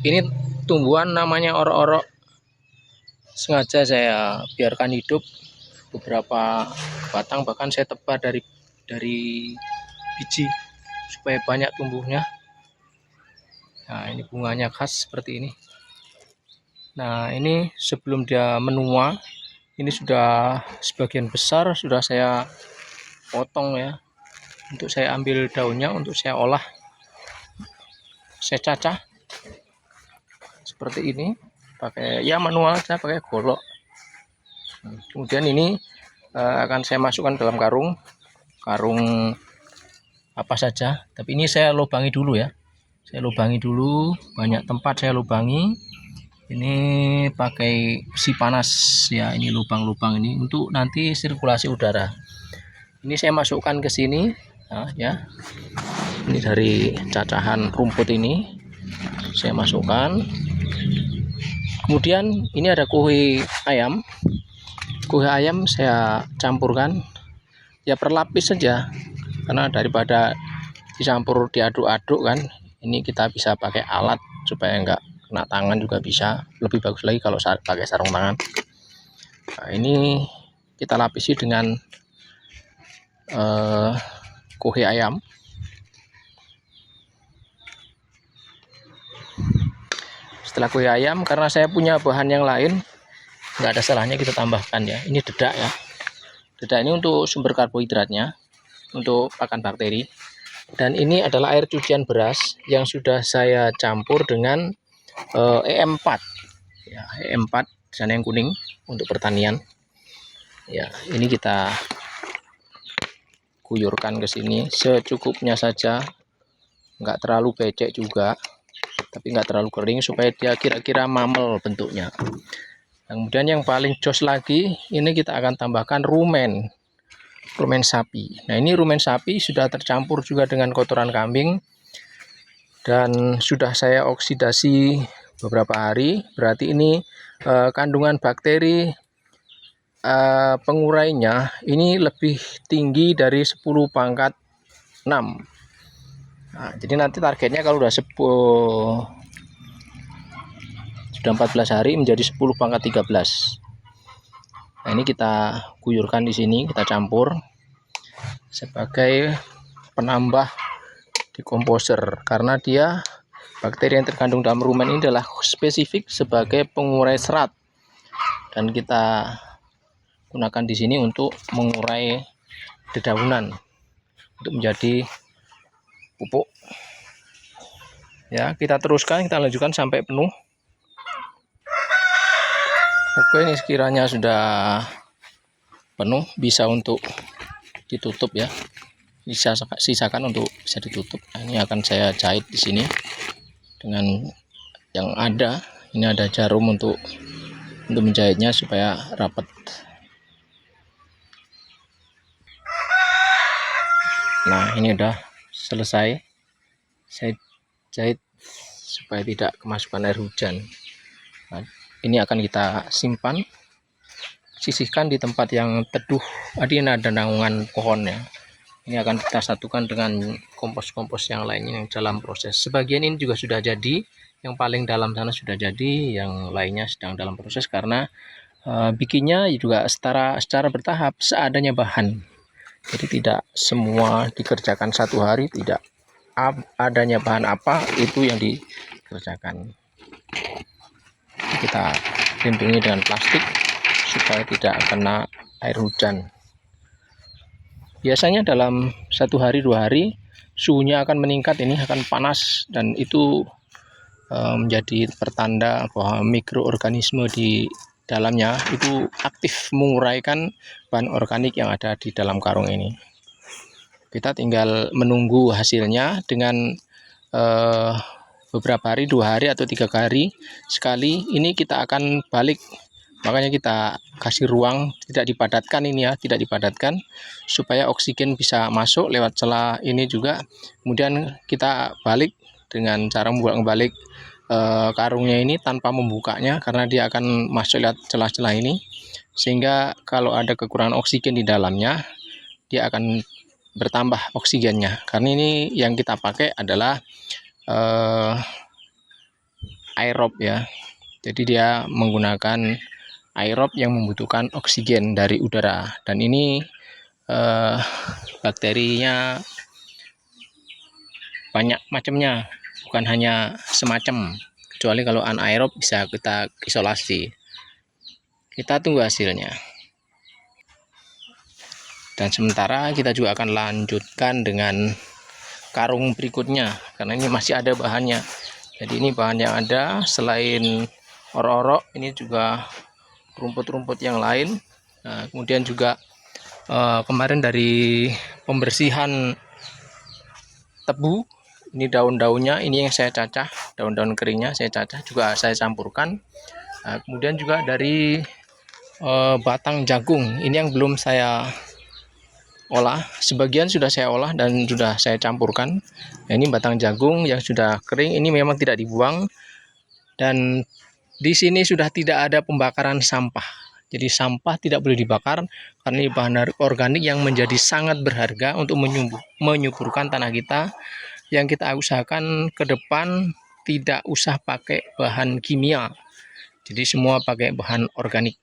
Ini tumbuhan namanya orok-orok, sengaja saya biarkan hidup beberapa batang, bahkan saya tebar dari biji supaya banyak tumbuhnya. Nah, ini bunganya khas seperti ini. Nah, ini sebelum dia menua, ini sudah sebagian besar sudah saya potong ya, untuk saya ambil daunnya, untuk saya olah, saya cacah seperti ini, pakai ya manual aja, pakai golok. Kemudian ini akan saya masukkan dalam karung apa saja, tapi ini saya lubangi dulu ya, saya lubangi dulu, banyak tempat saya lubangi. Ini pakai besi panas ya, ini lubang-lubang ini untuk nanti sirkulasi udara. Ini saya masukkan ke sini ya, ini dari cacahan rumput ini saya masukkan. Kemudian ini ada kuhe ayam saya campurkan ya, per lapis saja, karena daripada dicampur diaduk-aduk kan, ini kita bisa pakai alat supaya enggak kena tangan juga bisa, lebih bagus lagi kalau pakai sarung tangan. Nah, ini kita lapisi dengan kuhe ayam. Setelah kuhe ayam, karena saya punya bahan yang lain, nggak ada salahnya kita tambahkan ya. Ini dedak ya, dedak ini untuk sumber karbohidratnya, untuk pakan bakteri. Dan ini adalah air cucian beras yang sudah saya campur dengan EM4 ya, EM4 sana yang kuning untuk pertanian ya. Ini kita guyurkan ke sini secukupnya saja, nggak terlalu becek juga, tapi nggak terlalu kering, supaya dia kira-kira mamel bentuknya. Kemudian yang paling jos lagi, ini kita akan tambahkan rumen sapi. Nah, ini rumen sapi sudah tercampur juga dengan kotoran kambing dan sudah saya oksidasi beberapa hari. Berarti ini kandungan bakteri pengurainya ini lebih tinggi dari 10 pangkat 6. Nah, jadi nanti targetnya kalau sudah 14 hari menjadi 10 pangkat 13. Nah, ini kita guyurkan di sini, kita campur sebagai penambah dekomposer, karena dia bakteri yang terkandung dalam rumen ini adalah spesifik sebagai pengurai serat, dan kita gunakan di sini untuk mengurai dedaunan untuk menjadi pupuk ya. Kita teruskan, kita lanjutkan sampai penuh. Oke, ini sekiranya sudah penuh, bisa untuk ditutup ya, bisa sisakan untuk bisa ditutup. Nah, ini akan saya jahit di sini dengan yang ada. Ini ada jarum untuk menjahitnya supaya rapat. Nah, ini udah selesai saya jahit supaya tidak kemasukan air hujan. Nah, ini akan kita simpan, sisihkan di tempat yang teduh. Ini ada naungan pohon ya. Ini akan kita satukan dengan kompos-kompos yang lainnya yang dalam proses. Sebagian ini juga sudah jadi, yang paling dalam sana sudah jadi, yang lainnya sedang dalam proses, karena bikinnya juga secara bertahap, seadanya bahan. Jadi tidak semua dikerjakan satu hari, tidak. Adanya bahan apa itu yang dikerjakan. Kita lindungi dengan plastik supaya tidak kena air hujan. Biasanya dalam 1 hari 2 hari suhunya akan meningkat, ini akan panas, dan itu menjadi pertanda bahwa mikroorganisme di dalamnya itu aktif menguraikan bahan organik yang ada di dalam karung ini. Kita tinggal menunggu hasilnya dengan beberapa hari, 2 hari atau 3 hari sekali. Ini kita akan balik, makanya kita kasih ruang, tidak dipadatkan ini ya, tidak dipadatkan, supaya oksigen bisa masuk lewat celah ini juga. Kemudian kita balik dengan cara membuat balik karungnya ini tanpa membukanya, karena dia akan masuk lewat celah-celah ini, sehingga kalau ada kekurangan oksigen di dalamnya, dia akan bertambah oksigennya. Karena ini yang kita pakai adalah anaerob ya. Jadi dia menggunakan aerob yang membutuhkan oksigen dari udara, dan ini bakterinya banyak macamnya, bukan hanya semacam. Kecuali kalau anaerob bisa kita isolasi. Kita tunggu hasilnya. Dan sementara kita juga akan lanjutkan dengan karung berikutnya, karena ini masih ada bahannya. Jadi ini bahan yang ada selain orok-orok, ini juga rumput-rumput yang lain. Nah, kemudian juga kemarin dari pembersihan tebu, ini daun-daunnya ini yang saya cacah, daun-daun keringnya saya cacah juga saya campurkan. Nah, kemudian juga dari batang jagung ini yang belum saya olah, sebagian sudah saya olah dan sudah saya campurkan. Nah, ini batang jagung yang sudah kering, ini memang tidak dibuang, dan di sini sudah tidak ada pembakaran sampah. Jadi sampah tidak boleh dibakar karena ini bahan organik yang menjadi sangat berharga untuk menyuburkan tanah kita. Yang kita usahakan ke depan tidak usah pakai bahan kimia, jadi semua pakai bahan organik.